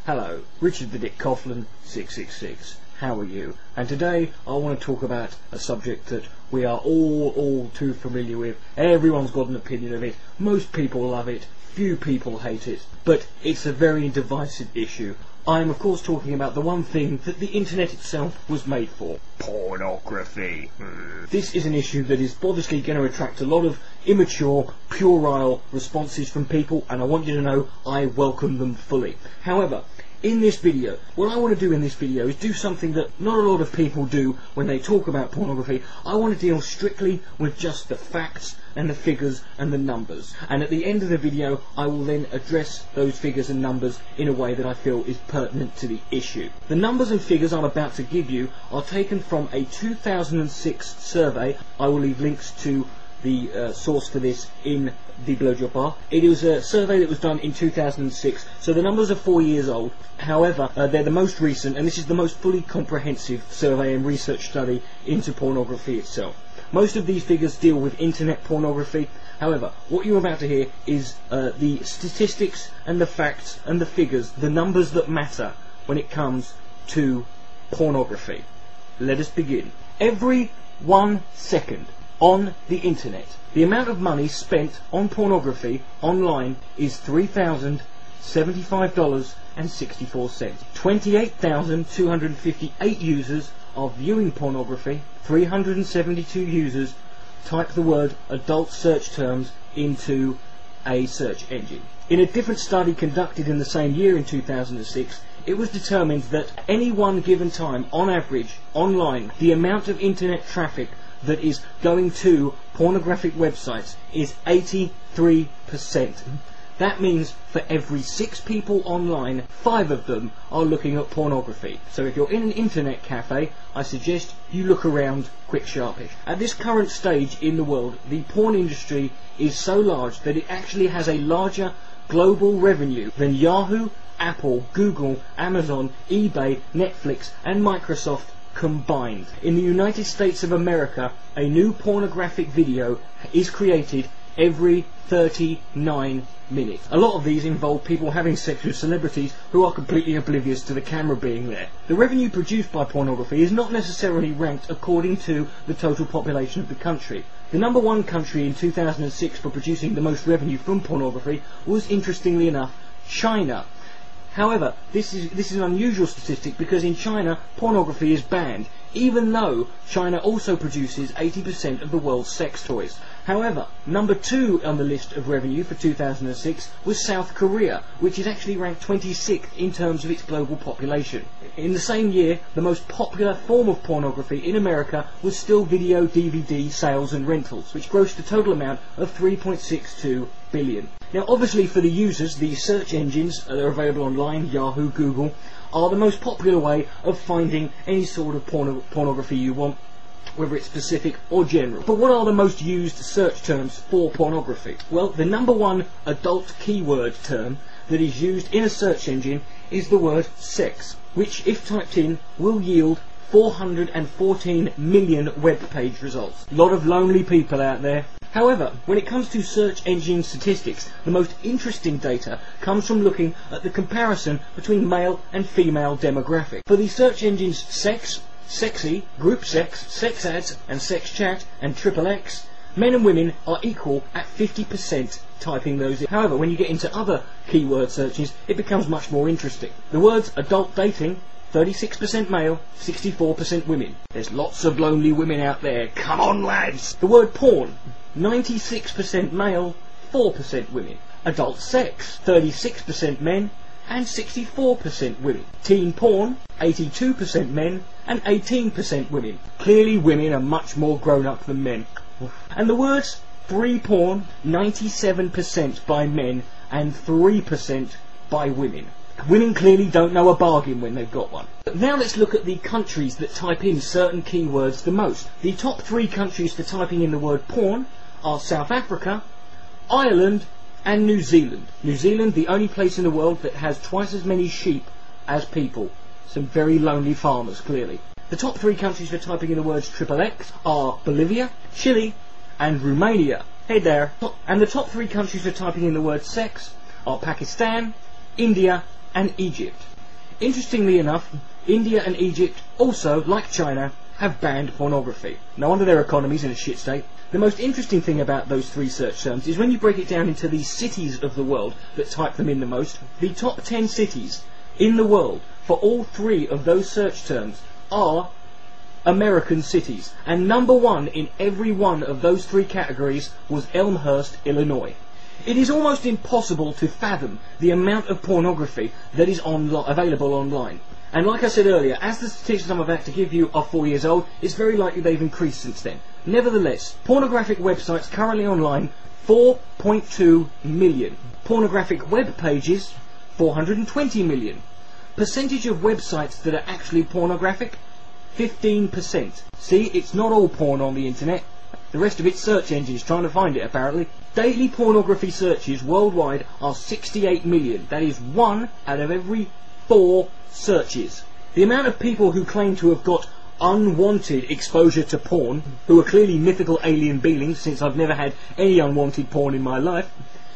Hello, Richard the Dick Coughlan666. How are you? And today I want to talk about a subject that we are all too familiar with. Everyone's got an opinion of it. Most people love it. Few people hate it. But it's a very divisive issue. I am of course talking about the one thing that the internet itself was made for. Pornography. This is an issue that is obviously going to attract a lot of immature, puerile responses from people, and I want you to know I welcome them fully. However, in this video, what I want to do in this video is do something that not a lot of people do when they talk about pornography. I want to deal strictly with just the facts and the figures and the numbers. And at the end of the video, I will then address those figures and numbers in a way that I feel is pertinent to the issue. The numbers and figures I'm about to give you are taken from a 2006 survey. I will leave links to the source for this in the blowjob bar. It was a survey that was done in 2006, so the numbers are 4 years old. However, they're the most recent, and this is the most fully comprehensive survey and research study into pornography itself. Most of these figures deal with internet pornography. However, what you're about to hear is the statistics and the facts and the figures, the numbers that matter when it comes to pornography. Let us begin. Every 1 second on the internet, the amount of money spent on pornography online is $3,075.64. 28,258 users are viewing pornography. 372 users type the word adult search terms into a search engine. In a different study conducted in the same year in 2006, it was determined that any one given time, on average, online, the amount of internet traffic that is going to pornographic websites is 83%. That means for every 6 people online, 5 of them are looking at pornography. So if you're in an internet cafe, I suggest you look around quick sharpish. At this current stage in the world, the porn industry is so large that it actually has a larger global revenue than Yahoo, Apple, Google, Amazon, eBay, Netflix and Microsoft combined. In the United States of America, a new pornographic video is created every 39 minutes. A lot of these involve people having sex with celebrities who are completely oblivious to the camera being there. The revenue produced by pornography is not necessarily ranked according to the total population of the country. The number 1 country in 2006 for producing the most revenue from pornography was, interestingly enough, China. However, this is an unusual statistic because in China, pornography is banned, even though China also produces 80% of the world's sex toys. However, number 2 on the list of revenue for 2006 was South Korea, which is actually ranked 26th in terms of its global population. In the same year, the most popular form of pornography in America was still video DVD sales and rentals, which grossed a total amount of $3.62 billion. Now obviously for the users, the search engines that are available online, Yahoo, Google, are the most popular way of finding any sort of pornography you want, whether it's specific or general. But what are the most used search terms for pornography? Well, the number 1 adult keyword term that is used in a search engine is the word sex, which if typed in will yield 414 million web page results. A lot of lonely people out there. However, when it comes to search engine statistics, the most interesting data comes from looking at the comparison between male and female demographic. For the search engines sex, sexy, group sex, sex ads and sex chat and XXX, men and women are equal at 50% typing those in. However, when you get into other keyword searches, it becomes much more interesting. The words adult dating, 36% male, 64% women. There's lots of lonely women out there. Come on, lads! The word porn, 96% male, 4% women. Adult sex, 36% men and 64% women. Teen porn, 82% men and 18% women. Clearly women are much more grown up than men. And the words free porn, 97% by men and 3% by women. Women clearly don't know a bargain when they've got one. But now let's look at the countries that type in certain keywords the most. The top 3 countries for typing in the word porn are South Africa, Ireland and New Zealand. New Zealand, the only place in the world that has twice as many sheep as people. Some very lonely farmers, clearly. The top 3 countries for typing in the words XXX are Bolivia, Chile and Romania. Hey there. And the top 3 countries for typing in the word sex are Pakistan, India and Egypt. Interestingly enough, India and Egypt also, like China, have banned pornography. No wonder their economy's in a shit state. The most interesting thing about those three search terms is when you break it down into the cities of the world that type them in the most, the top 10 cities in the world for all three of those search terms are American cities. And number one in every one of those three categories was Elmhurst, Illinois. It is almost impossible to fathom the amount of pornography that is available online. And like I said earlier, as the statistics I'm about to give you are 4 years old, it's very likely they've increased since then. Nevertheless, pornographic websites currently online, 4.2 million. Pornographic web pages, 420 million. Percentage of websites that are actually pornographic, 15%. See, it's not all porn on the internet. The rest of it's search engines trying to find it, apparently. Daily pornography searches worldwide are 68 million. That is 1 out of every 4 searches. The amount of people who claim to have got unwanted exposure to porn, who are clearly mythical alien beings, since I've never had any unwanted porn in my life,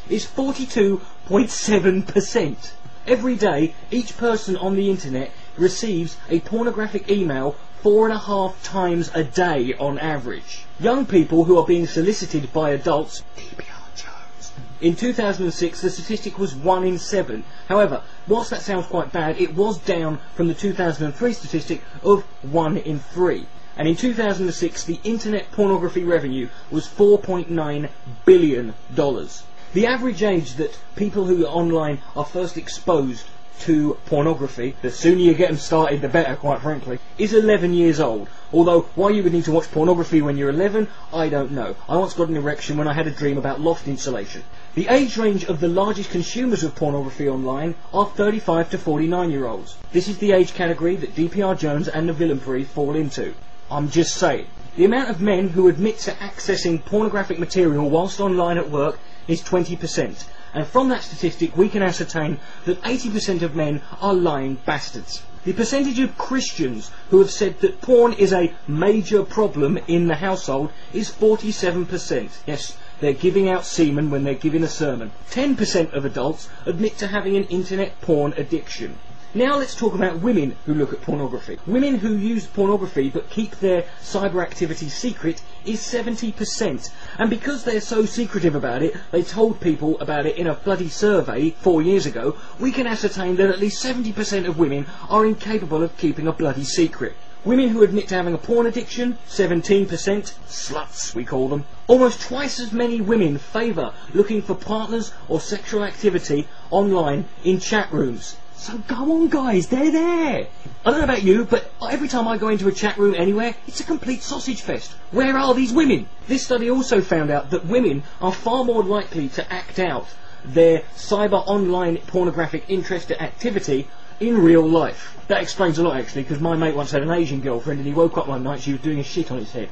is 42.7%. Every day, each person on the internet receives a pornographic email 4.5 times a day on average. Young people who are being solicited by adults, in 2006 the statistic was 1 in 7. However, whilst that sounds quite bad, it was down from the 2003 statistic of 1 in 3. And in 2006 the internet pornography revenue was $4.9 billion. The average age that people who are online are first exposed to pornography, the sooner you get them started the better, quite frankly, is 11 years old. Although why you would need to watch pornography when you're 11, I don't know. I once got an erection when I had a dream about loft insulation. The age range of the largest consumers of pornography online are 35 to 49 year olds. This is the age category that DPR Jones and the Villainbury fall into. I'm just saying. The amount of men who admit to accessing pornographic material whilst online at work is 20%. And from that statistic we can ascertain that 80% of men are lying bastards. The percentage of Christians who have said that porn is a major problem in the household is 47%. Yes, they're giving out semen when they're giving a sermon. 10% of adults admit to having an internet porn addiction. Now let's talk about women who look at pornography. Women who use pornography but keep their cyber activity secret is 70%. And because they're so secretive about it, they told people about it in a bloody survey 4 years ago, we can ascertain that at least 70% of women are incapable of keeping a bloody secret. Women who admit to having a porn addiction, 17%, sluts we call them. Almost twice as many women favour looking for partners or sexual activity online in chat rooms. So go on guys, they're there. I don't know about you, but every time I go into a chat room anywhere, it's a complete sausage fest. Where are these women? This study also found out that women are far more likely to act out their cyber online pornographic interest and activity in real life. That explains a lot actually, because my mate once had an Asian girlfriend and he woke up one night, she was doing a shit on his head.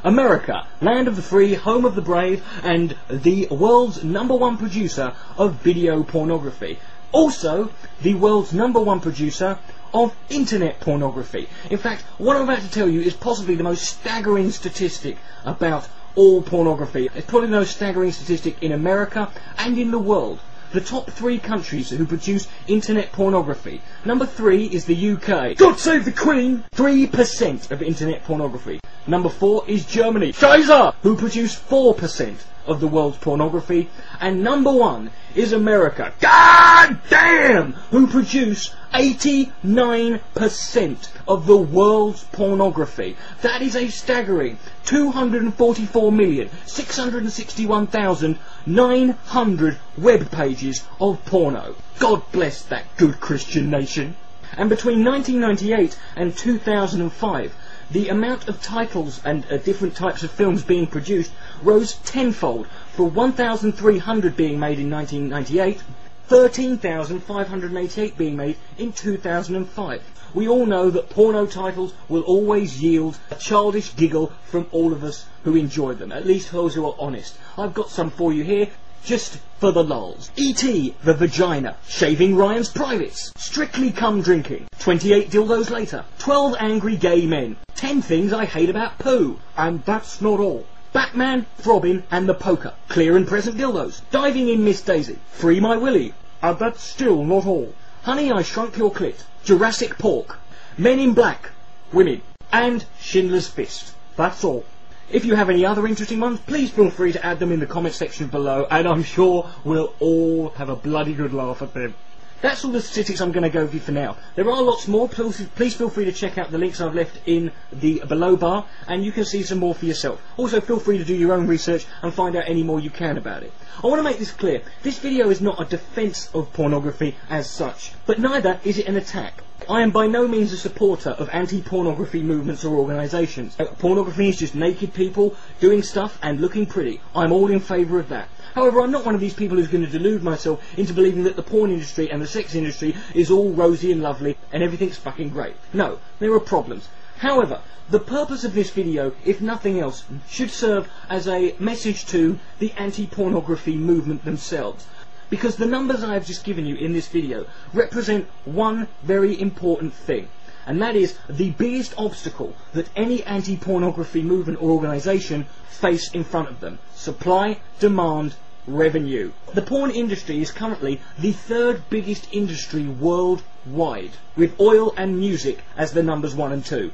America, land of the free, home of the brave, and the world's #1 producer of video pornography. Also, the world's #1 producer of internet pornography. In fact, what I'm about to tell you is possibly the most staggering statistic about all pornography. It's probably the most staggering statistic in America and in the world. The top 3 countries who produce internet pornography. Number 3 is the UK. God save the Queen! 3% of internet pornography. Number 4 is Germany. Scheiße! Who produce 4% of the world's pornography. And number 1 is America. God damn! Who produce 89% of the world's pornography. That is a staggering 244,661,900 web pages of porno. God bless that good Christian nation. And between 1998 and 2005, the amount of titles and different types of films being produced rose tenfold, from 1,300 being made in 1998, 13,588 being made in 2005. We all know that porno titles will always yield a childish giggle from all of us who enjoy them, at least those who are honest. I've got some for you here, just for the lulz. E.T. the Vagina, Shaving Ryan's Privates, Strictly Cum Drinking, 28 Dildos Later, 12 Angry Gay Men, 10 Things I Hate About Poo, and That's Not All, Batman, Throbbing and the Poker, Clear and Present Dildos, Diving in Miss Daisy, Free My Willy, and That's Still Not All, Honey, I Shrunk Your Clit, Jurassic Pork, Men in Black, Women, and Schindler's Fist. That's all. If you have any other interesting ones, please feel free to add them in the comment section below, and I'm sure we'll all have a bloody good laugh at them. That's all the statistics I'm going to go over for now. There are lots more. Please feel free to check out the links I've left in the below bar, and you can see some more for yourself. Also, feel free to do your own research and find out any more you can about it. I want to make this clear. This video is not a defence of pornography as such, but neither is it an attack. I am by no means a supporter of anti-pornography movements or organisations. Pornography is just naked people doing stuff and looking pretty. I'm all in favour of that. However, I'm not one of these people who's going to delude myself into believing that the porn industry and the sex industry is all rosy and lovely and everything's fucking great. No, there are problems. However, the purpose of this video, if nothing else, should serve as a message to the anti-pornography movement themselves. Because the numbers I have just given you in this video represent one very important thing. And that is the biggest obstacle that any anti-pornography movement or organisation face in front of them. Supply, demand, revenue. The porn industry is currently the third biggest industry worldwide, with oil and music as the numbers 1 and 2.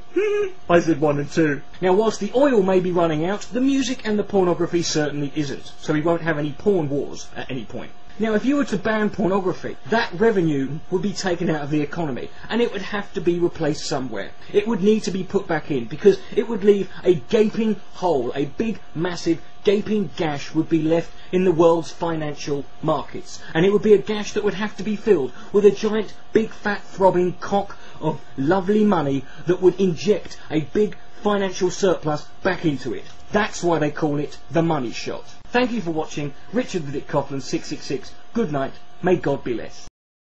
I said 1 and 2. Now, whilst the oil may be running out, the music and the pornography certainly isn't, so we won't have any porn wars at any point. Now, if you were to ban pornography, that revenue would be taken out of the economy, and it would have to be replaced somewhere. It would need to be put back in, because it would leave a gaping hole, a big, massive, gaping gash would be left in the world's financial markets. And it would be a gash that would have to be filled with a giant, big, fat, throbbing cock of lovely money that would inject a big financial surplus back into it. That's why they call it the money shot. Thank you for watching. Richard the Dick Coughlan 666. Good night. May God bless.